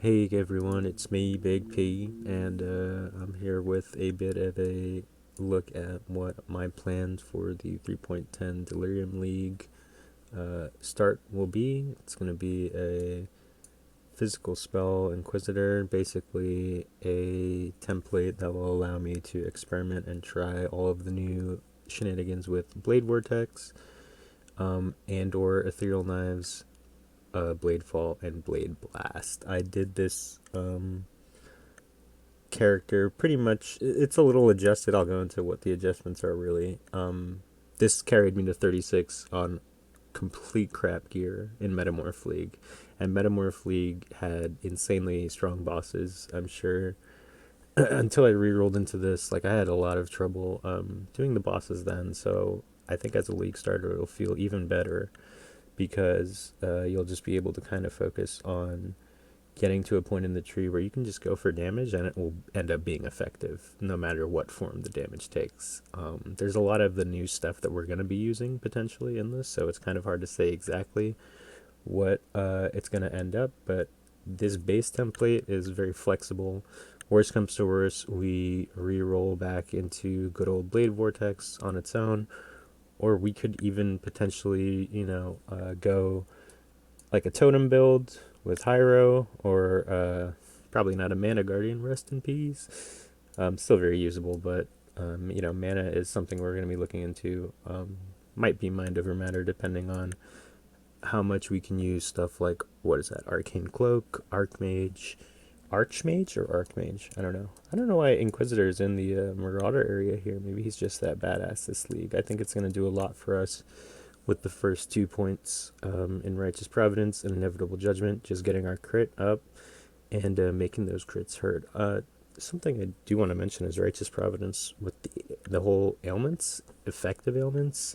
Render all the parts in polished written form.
Hey everyone, it's me, Big P, and I'm here with a bit of a look at what my plans for the 3.10 Delirium League start will be. It's going to be a physical spell Inquisitor, basically a template that will allow me to experiment and try all of the new shenanigans with Blade Vortex and or Ethereal Knives, Blade Fall, and Blade Blast. I did this character pretty much. It's a little adjusted. I'll go into what the adjustments are really. This carried me to 36 on complete crap gear in Metamorph League, and Metamorph League had insanely strong bosses. I'm sure until I re-rolled into this, like I had a lot of trouble doing the bosses then. So I think as a league starter, it'll feel even better because you'll just be able to kind of focus on getting to a point in the tree where you can just go for damage and it will end up being effective no matter what form the damage takes. There's a lot of the new stuff that we're going to be using potentially in this, so it's kind of hard to say exactly what it's going to end up, but this base template is very flexible. Worst comes to worst, we re-roll back into good old Blade Vortex on its own, or we could even potentially, go like a totem build with Hyro, or probably not a Mana Guardian, rest in peace. Still very usable, but mana is something we're going to be looking into. Might be mind over matter depending on how much we can use stuff like, what is that, Arcane Cloak, Archmage or Archmage? I don't know why Inquisitor's in the Marauder area here. Maybe he's just that badass this league. I think it's going to do a lot for us with the first 2 points in Righteous Providence and Inevitable Judgment, just getting our crit up and making those crits hurt. Something I do want to mention is Righteous Providence with the whole ailments, effective ailments,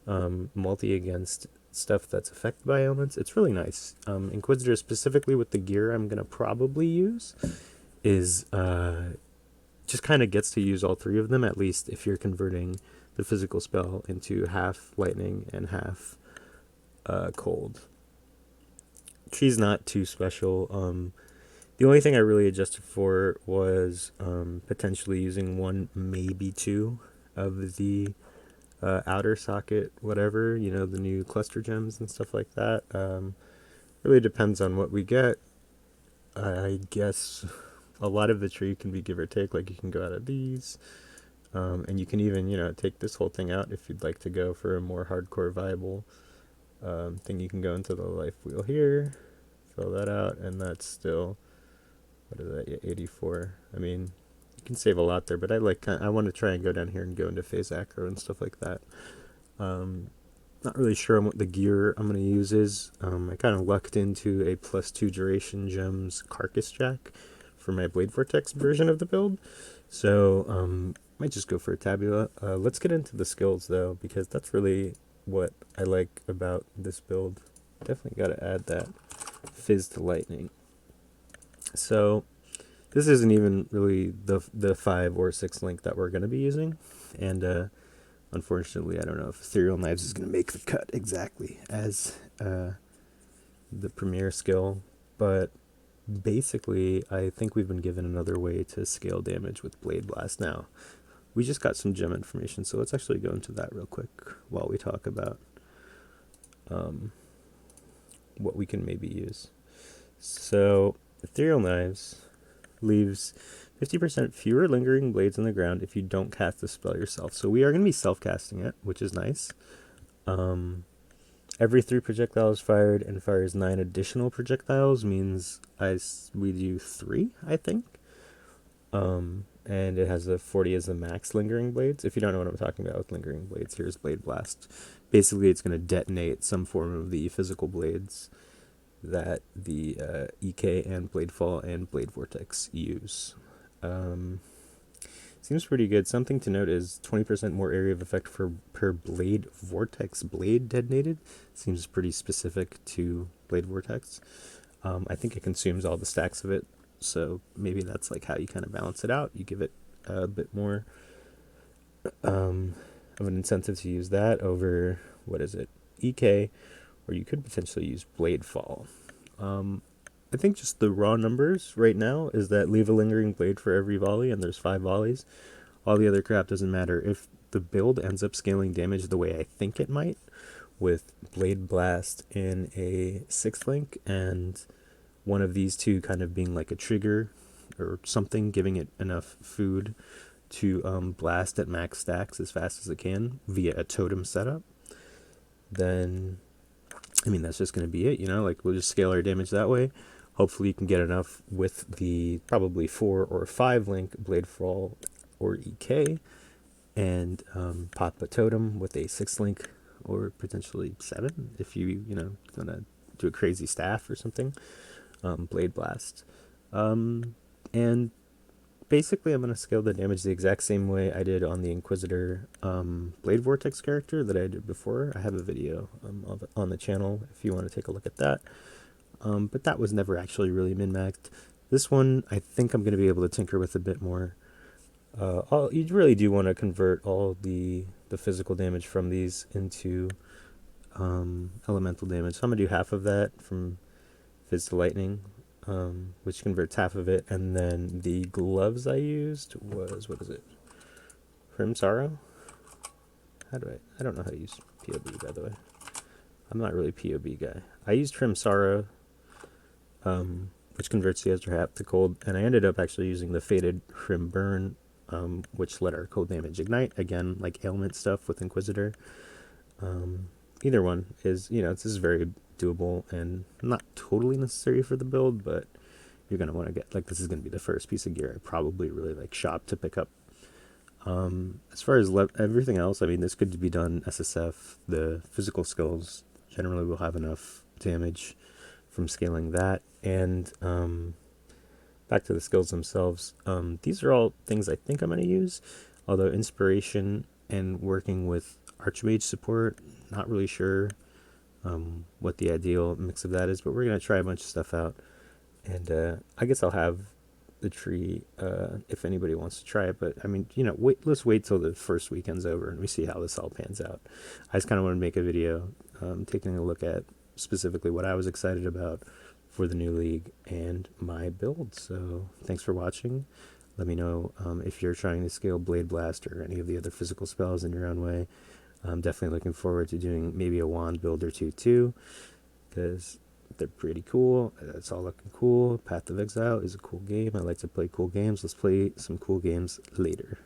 multi against stuff that's affected by ailments. It's really nice. Inquisitor specifically with the gear I'm going to probably use is just kind of gets to use all three of them, at least if you're converting the physical spell into half lightning and half cold. Tree's not too special. The only thing I really adjusted for was potentially using one, maybe two of the outer socket, whatever, the new cluster gems and stuff like that. Really depends on what we get. I guess a lot of the tree can be give or take. Like you can go out of these, and you can even, take this whole thing out if you'd like to go for a more hardcore viable thing. You can go into the life wheel here, fill that out, and that's still, what is that, 84. I mean, you can save a lot there, but I want to try and go down here and go into phase acro and stuff like that. Not really sure on what the gear I'm going to use is. I kind of lucked into a +2 duration gems Carcass Jack for my Blade Vortex version of the build. So, might just go for a Tabula. Let's get into the skills though, because that's really what I like about this build. Definitely got to add that Fizz to Lightning. So, this isn't even really the 5 or 6 link that we're going to be using. And unfortunately, I don't know if Ethereal Knives is going to make the cut exactly as the premier skill, but basically, I think we've been given another way to scale damage with Blade Blast now. We just got some gem information, so let's actually go into that real quick while we talk about what we can maybe use. So, Ethereal Knives leaves 50% fewer lingering blades on the ground if you don't cast the spell yourself. So we are going to be self-casting it, which is nice. Every 3 projectiles fired and fires 9 additional projectiles means we do 3, I think. And it has a 40 as the max lingering blades. If you don't know what I'm talking about with lingering blades, here's Blade Blast. Basically, it's going to detonate some form of the physical blades that the EK and Blade Fall and Blade Vortex use. Seems pretty good. Something to note is 20% more area of effect per Blade Vortex blade detonated. Seems pretty specific to Blade Vortex. I think it consumes all the stacks of it, so maybe that's like how you kind of balance it out. You give it a bit more of an incentive to use that over, what is it, EK, or you could potentially use Blade Fall. I think just the raw numbers right now is that leave a lingering blade for every volley, and there's 5 volleys. All the other crap doesn't matter. If the build ends up scaling damage the way I think it might, with Blade Blast in a 6th link, and one of these two kind of being like a trigger or something, giving it enough food to blast at max stacks as fast as it can via a totem setup, then I mean that's just going to be it, like we'll just scale our damage that way. Hopefully you can get enough with the probably 4 or 5 link Blade Fall or EK, and pop a totem with a 6 link or potentially 7 if gonna do a crazy staff or something. Blade Blast, and basically I'm going to scale the damage the exact same way I did on the Inquisitor Blade Vortex character that I did before. I have a video of it on the channel if you want to take a look at that. But that was never actually really min-maxed. This one I think I'm going to be able to tinker with a bit more. You really do want to convert all the physical damage from these into elemental damage. So I'm going to do half of that from Fizz to Lightning, which converts half of it, and then the gloves I used was, what is it? Prim Sorrow? I don't know how to use POB, by the way. I'm not really a POB guy. I used Trim Sorrow, which converts the extra half to cold, and I ended up actually using the Faded Crim Burn, which let our cold damage ignite, again, like ailment stuff with Inquisitor. Either one is, this is very doable and not totally necessary for the build, but you're going to want to get, like, this is going to be the first piece of gear I probably really like shop to pick up. As far as everything else, I mean, this could be done SSF. The physical skills generally will have enough damage from scaling that, and back to the skills themselves. These are all things I think I'm going to use, although Inspiration and working with Archmage support, not really sure what the ideal mix of that is, but we're going to try a bunch of stuff out, and I guess I'll have the tree if anybody wants to try it, but I mean, let's wait till the first weekend's over and we see how this all pans out. I just kind of want to make a video taking a look at specifically what I was excited about for the new league and my build. So thanks for watching. Let me know if you're trying to scale Blade Blast or any of the other physical spells in your own way. I'm definitely looking forward to doing maybe a wand build or two too, because they're pretty cool. It's all looking cool. Path of Exile is a cool game. I like to play cool games. Let's play some cool games later.